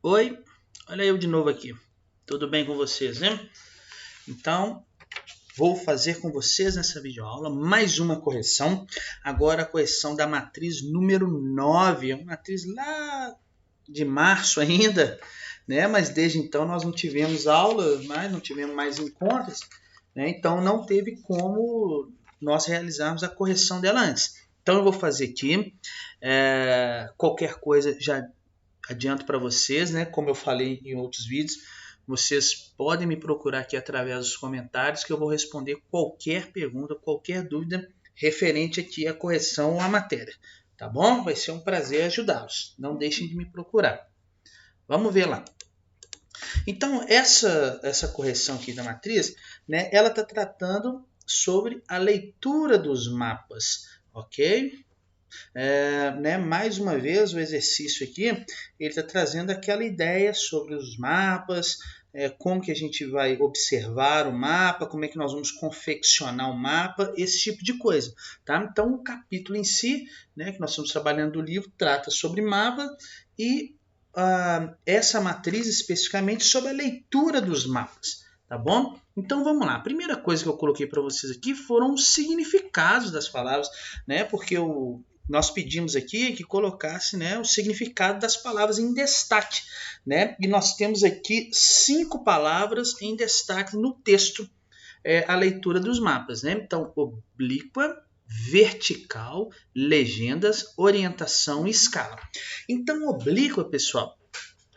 Oi, olha eu de novo aqui. Tudo bem com vocês, né? Então, vou fazer com vocês nessa videoaula mais uma correção. Agora a correção da matriz número 9, uma matriz lá de março ainda, né? Mas desde então nós não tivemos aula, não tivemos mais encontros, né? Então não teve como nós realizarmos a correção dela antes. Então eu vou fazer aqui. Qualquer coisa já adianto para vocês, né? Como eu falei em outros vídeos, vocês podem me procurar aqui através dos comentários que eu vou responder qualquer pergunta, qualquer dúvida referente aqui à correção ou à matéria. Tá bom? Vai ser um prazer ajudá-los. Não deixem de me procurar. Vamos ver lá. Então, essa correção aqui da matriz, né, ela está tratando sobre a leitura dos mapas, ok? Mais uma vez, o exercício aqui, ele está trazendo aquela ideia sobre os mapas, como que a gente vai observar o mapa, como é que nós vamos confeccionar o mapa, esse tipo de coisa. Tá? Então, o capítulo em si, né, que nós estamos trabalhando do livro, trata sobre mapa e essa matriz especificamente sobre a leitura dos mapas. Tá bom? Então vamos lá. A primeira coisa que eu coloquei para vocês aqui foram os significados das palavras, né? Porque nós pedimos aqui que colocasse, né, o significado das palavras em destaque, né? E nós temos aqui 5 palavras em destaque no texto, a leitura dos mapas, né? Então, oblíqua, vertical, legendas, orientação e escala. Então, oblíqua, pessoal,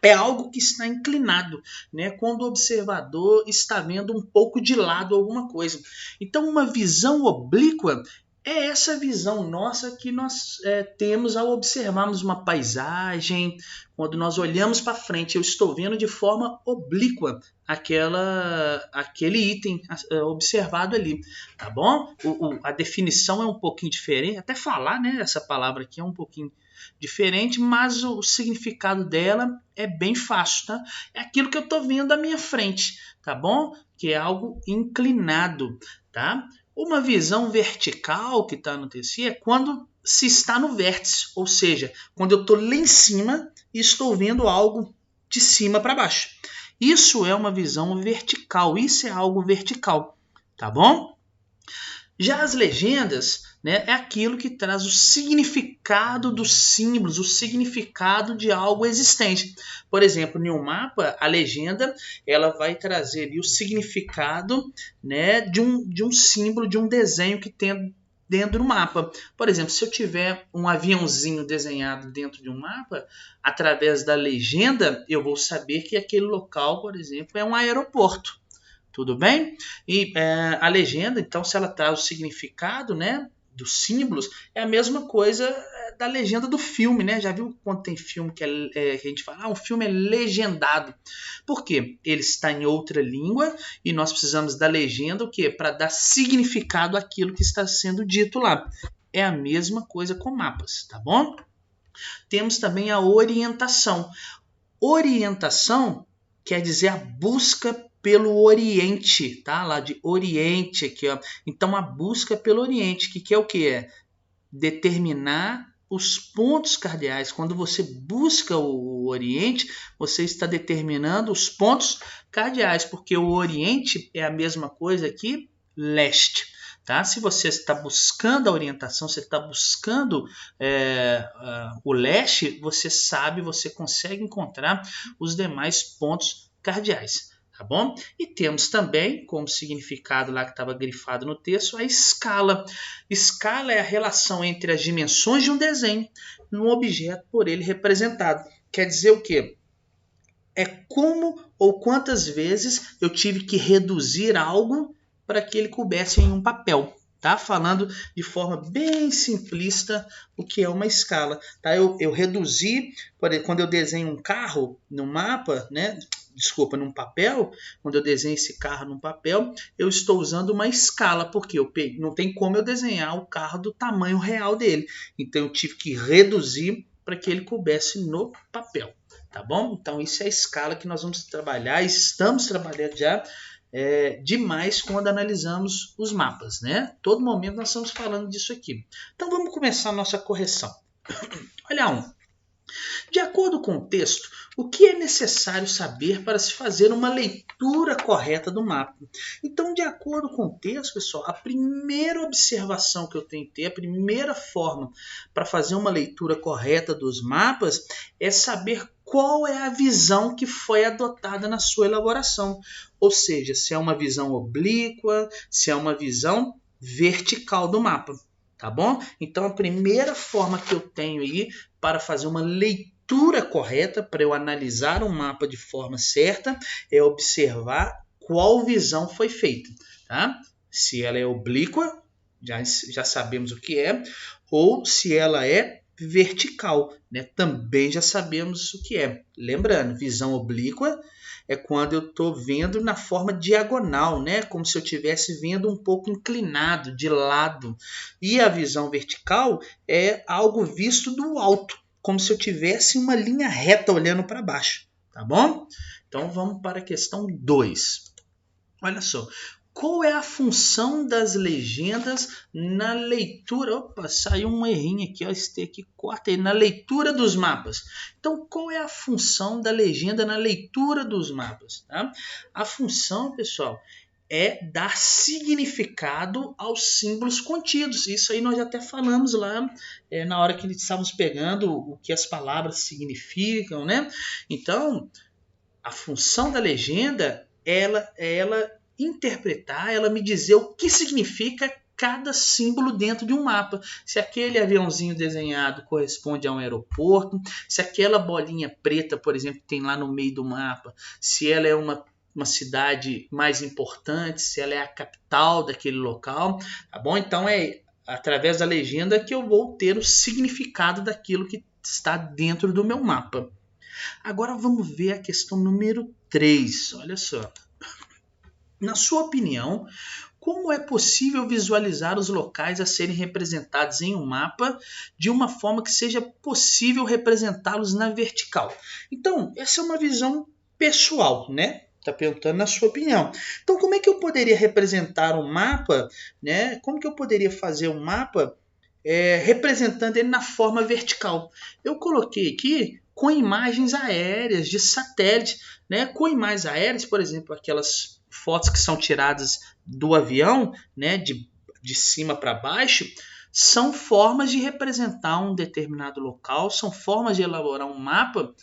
é algo que está inclinado, né? Quando o observador está vendo um pouco de lado alguma coisa. Então, uma visão oblíqua é essa visão nossa que nós temos ao observarmos uma paisagem. Quando nós olhamos para frente, eu estou vendo de forma oblíqua aquele item observado ali, tá bom? A definição é um pouquinho diferente, até falar, né? Essa palavra aqui é um pouquinho diferente, mas o significado dela é bem fácil, tá? É aquilo que eu estou vendo à minha frente, tá bom? Que é algo inclinado, tá? Uma visão vertical que está no TC é quando se está no vértice, ou seja, quando eu estou lá em cima e estou vendo algo de cima para baixo. Isso é uma visão vertical, isso é algo vertical, tá bom? Já as legendas, né, é aquilo que traz o significado dos símbolos, o significado de algo existente. Por exemplo, em um mapa, a legenda ela vai trazer ali o significado, né, de um símbolo, de um desenho que tem dentro do mapa. Por exemplo, se eu tiver um aviãozinho desenhado dentro de um mapa, através da legenda, eu vou saber que aquele local, por exemplo, é um aeroporto. Tudo bem? E a legenda, então, se ela traz o significado, né, dos símbolos, é a mesma coisa da legenda do filme, né? Já viu quando tem filme que a gente fala, um filme é legendado. Por quê? Ele está em outra língua e nós precisamos da legenda, o quê? Para dar significado àquilo que está sendo dito lá. É a mesma coisa com mapas, tá bom? Temos também a orientação. Orientação quer dizer a busca pelo Oriente, tá? Lá de Oriente aqui, ó. Então a busca pelo Oriente, que é o que é determinar os pontos cardeais. Quando você busca o Oriente, você está determinando os pontos cardeais, porque o Oriente é a mesma coisa que leste. Tá? Se você está buscando a orientação, você está buscando o leste, você sabe, você consegue encontrar os demais pontos cardeais. Tá bom? E temos também, como significado lá que estava grifado no texto, a escala. Escala é a relação entre as dimensões de um desenho num objeto por ele representado. Quer dizer o quê? É como ou quantas vezes eu tive que reduzir algo para que ele coubesse em um papel. Tá? Falando de forma bem simplista o que é uma escala. Tá? Eu reduzi, quando eu desenho um carro no mapa, né? Desculpa, num papel, quando eu desenho esse carro num papel, eu estou usando uma escala, porque não tem como eu desenhar o carro do tamanho real dele. Então eu tive que reduzir para que ele coubesse no papel. Tá bom? Então isso é a escala que nós vamos trabalhar, estamos trabalhando já demais quando analisamos os mapas, né? Todo momento nós estamos falando disso aqui. Então vamos começar a nossa correção. Olha um. De acordo com o texto, O que é necessário saber para se fazer uma leitura correta do mapa? Então, de acordo com o texto, pessoal, a primeira observação que eu tenho que ter, a primeira forma para fazer uma leitura correta dos mapas é saber qual é a visão que foi adotada na sua elaboração. Ou seja, se é uma visão oblíqua, se é uma visão vertical do mapa. Tá bom? Então, a primeira forma que eu tenho aí para fazer uma leitura correta, para eu analisar um mapa de forma certa, é observar qual visão foi feita. Tá? Se ela é oblíqua, já sabemos o que é, ou se ela é vertical, né? Também já sabemos o que é. Lembrando, visão oblíqua é quando eu estou vendo na forma diagonal, né? Como se eu estivesse vendo um pouco inclinado, de lado. E a visão vertical é algo visto do alto, como se eu tivesse uma linha reta olhando para baixo, tá bom? Então vamos para a questão 2. Olha só. Qual é a função das legendas na leitura? Opa, saiu um errinho aqui, ó, esse T aqui, corta aí, na leitura dos mapas. Então, qual é a função da legenda na leitura dos mapas? Tá? A função, pessoal, é dar significado aos símbolos contidos. Isso aí nós já até falamos lá na hora que estávamos pegando o que as palavras significam, né? Então, a função da legenda, ela interpretar, ela me dizer o que significa cada símbolo dentro de um mapa. Se aquele aviãozinho desenhado corresponde a um aeroporto, se aquela bolinha preta, por exemplo, que tem lá no meio do mapa, se ela é uma cidade mais importante, se ela é a capital daquele local, tá bom? Então é através da legenda que eu vou ter o significado daquilo que está dentro do meu mapa. Agora vamos ver a questão número 3. Olha só. Na sua opinião, como é possível visualizar os locais a serem representados em um mapa de uma forma que seja possível representá-los na vertical? Então, essa é uma visão pessoal, né? Está perguntando na sua opinião. Então, como é que eu poderia representar um mapa, né? Como que eu poderia fazer um mapa representando ele na forma vertical? Eu coloquei aqui com imagens aéreas de satélite, né? Com imagens aéreas, por exemplo, aquelas fotos que são tiradas do avião, né, de cima para baixo, são formas de representar um determinado local, são formas de elaborar um mapa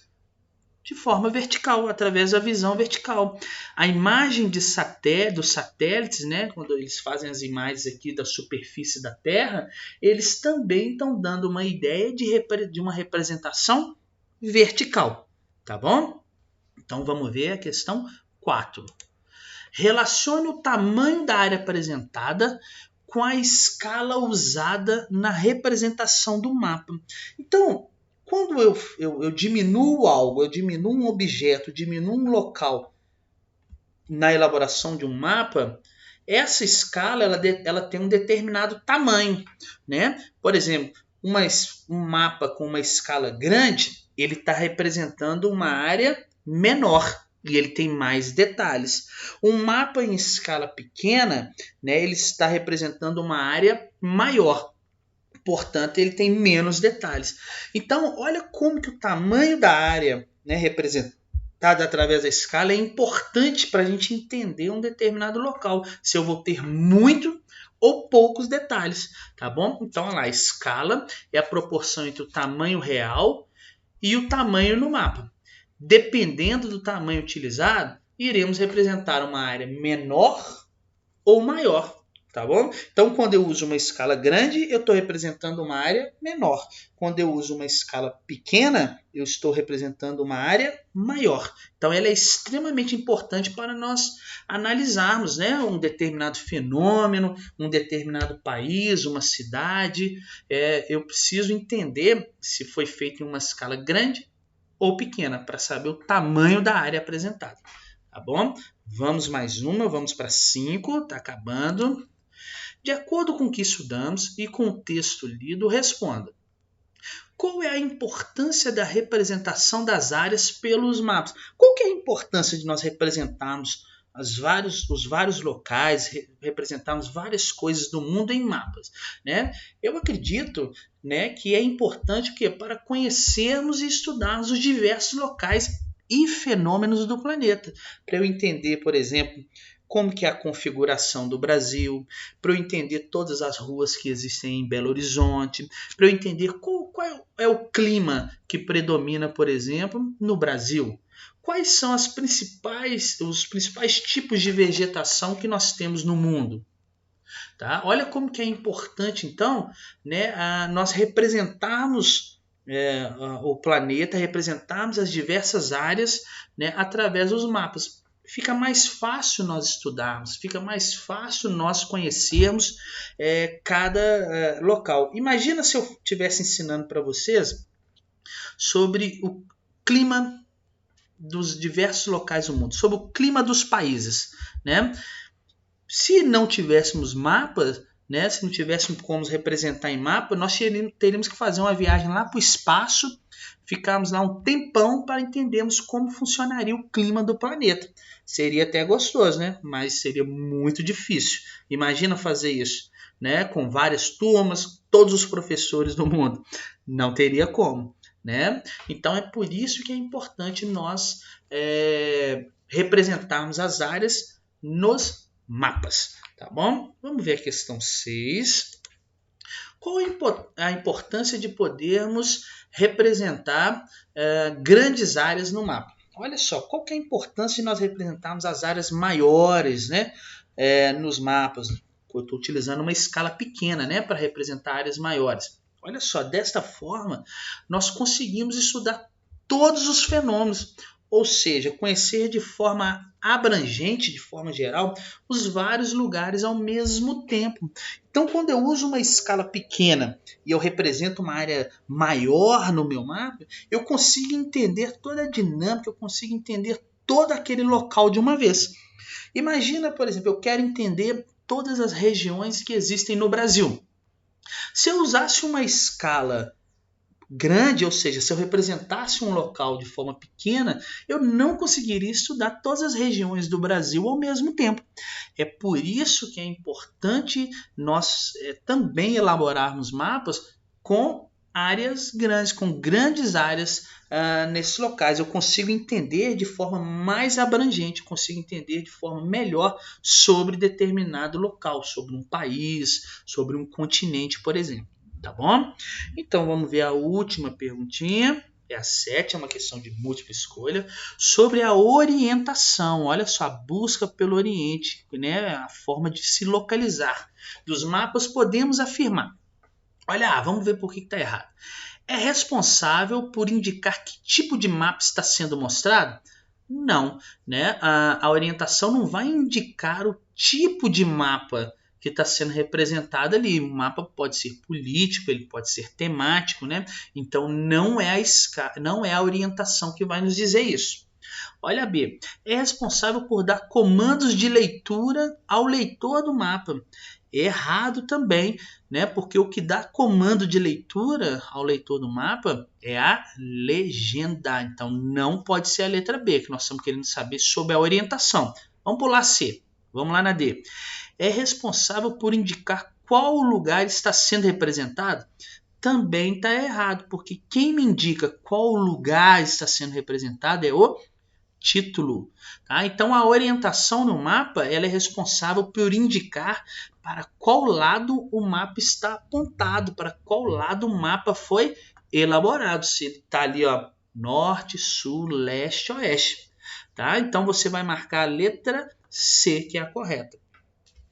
de forma vertical, através da visão vertical. A imagem dos satélites, né, quando eles fazem as imagens aqui da superfície da Terra, eles também estão dando uma ideia de uma representação vertical, tá bom? Então vamos ver a questão 4. Relacione o tamanho da área apresentada com a escala usada na representação do mapa. Então, quando eu diminuo algo, eu diminuo um objeto, diminuo um local na elaboração de um mapa, essa escala ela tem um determinado tamanho, né? Por exemplo, um mapa com uma escala grande, ele está representando uma área menor. E ele tem mais detalhes. Um mapa em escala pequena, né, ele está representando uma área maior. Portanto, ele tem menos detalhes. Então, olha como que o tamanho da área, né, representada através da escala é importante para a gente entender um determinado local. Se eu vou ter muito ou poucos detalhes, tá bom? Então, olha lá, a escala é a proporção entre o tamanho real e o tamanho no mapa. Dependendo do tamanho utilizado, iremos representar uma área menor ou maior, tá bom? Então, quando eu uso uma escala grande, eu estou representando uma área menor. Quando eu uso uma escala pequena, eu estou representando uma área maior. Então, ela é extremamente importante para nós analisarmos, né, um determinado fenômeno, um determinado país, uma cidade. Eu preciso entender se foi feito em uma escala grande ou pequena, para saber o tamanho da área apresentada. Tá bom? Vamos mais uma, vamos para 5, está acabando. De acordo com o que estudamos e com o texto lido, responda. Qual é a importância da representação das áreas pelos mapas? Qual que é a importância de nós representarmos os vários locais, representarmos várias coisas do mundo em mapas, né? Eu acredito, né, que é importante para conhecermos e estudarmos os diversos locais e fenômenos do planeta, para eu entender, por exemplo, como que é a configuração do Brasil, para eu entender todas as ruas que existem em Belo Horizonte, para eu entender qual é o clima que predomina, por exemplo, no Brasil. Quais são os principais tipos de vegetação que nós temos no mundo? Tá? Olha como que é importante, então, né, nós representarmos o planeta, representarmos as diversas áreas, né, através dos mapas. Fica mais fácil nós estudarmos, fica mais fácil nós conhecermos cada local. Imagina se eu estivesse ensinando para vocês sobre o clima dos diversos locais do mundo, sobre o clima dos países, né? Se não tivéssemos mapas, né, se não tivéssemos como representar em mapa, nós teríamos que fazer uma viagem lá para o espaço, ficarmos lá um tempão para entendermos como funcionaria o clima do planeta. Seria até gostoso, né? Mas seria muito difícil. Imagina fazer isso, né, com várias turmas, todos os professores do mundo. Não teria como, né? Então é por isso que é importante nós representarmos as áreas nos mapas, tá bom? Vamos ver a questão 6. Qual a importância de podermos representar grandes áreas no mapa? Olha só, qual que é a importância de nós representarmos as áreas maiores, né, nos mapas? Eu estou utilizando uma escala pequena, né, para representar áreas maiores. Olha só, desta forma, nós conseguimos estudar todos os fenômenos, ou seja, conhecer de forma abrangente, de forma geral, os vários lugares ao mesmo tempo. Então, quando eu uso uma escala pequena e eu represento uma área maior no meu mapa, eu consigo entender toda a dinâmica, eu consigo entender todo aquele local de uma vez. Imagina, por exemplo, eu quero entender todas as regiões que existem no Brasil. Se eu usasse uma escala grande, ou seja, se eu representasse um local de forma pequena, eu não conseguiria estudar todas as regiões do Brasil ao mesmo tempo. É por isso que é importante nós também elaborarmos mapas com áreas grandes, com grandes áreas nesses locais. Eu consigo entender de forma mais abrangente, consigo entender de forma melhor sobre determinado local, sobre um país, sobre um continente, por exemplo. Tá bom? Então vamos ver a última perguntinha. É a 7, é uma questão de múltipla escolha. Sobre a orientação. Olha só, a busca pelo Oriente, né? A forma de se localizar. Dos mapas podemos afirmar. Olha, vamos ver por que está errado. É responsável por indicar que tipo de mapa está sendo mostrado? Não, né? A orientação não vai indicar o tipo de mapa que está sendo representado ali. O mapa pode ser político, ele pode ser temático, né? Então não é a orientação que vai nos dizer isso. Olha B, é responsável por dar comandos de leitura ao leitor do mapa. Errado também, né? Porque o que dá comando de leitura ao leitor do mapa é a legenda. Então não pode ser a letra B, que nós estamos querendo saber sobre a orientação. Vamos pular C. Vamos lá na D. É responsável por indicar qual lugar está sendo representado? Também está errado, porque quem me indica qual lugar está sendo representado é o título. Tá? Então a orientação no mapa ela é responsável por indicar para qual lado o mapa está apontado, para qual lado o mapa foi elaborado. Se ele está ali, ó, norte, sul, leste, oeste. Tá? Então você vai marcar a letra C, que é a correta.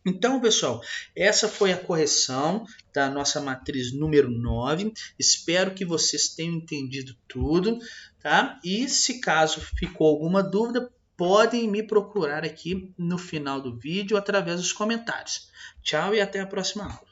Então, pessoal, essa foi a correção da nossa matriz número 9. Espero que vocês tenham entendido tudo, tá? E se caso ficou alguma dúvida, podem me procurar aqui no final do vídeo através dos comentários. Tchau e até a próxima aula.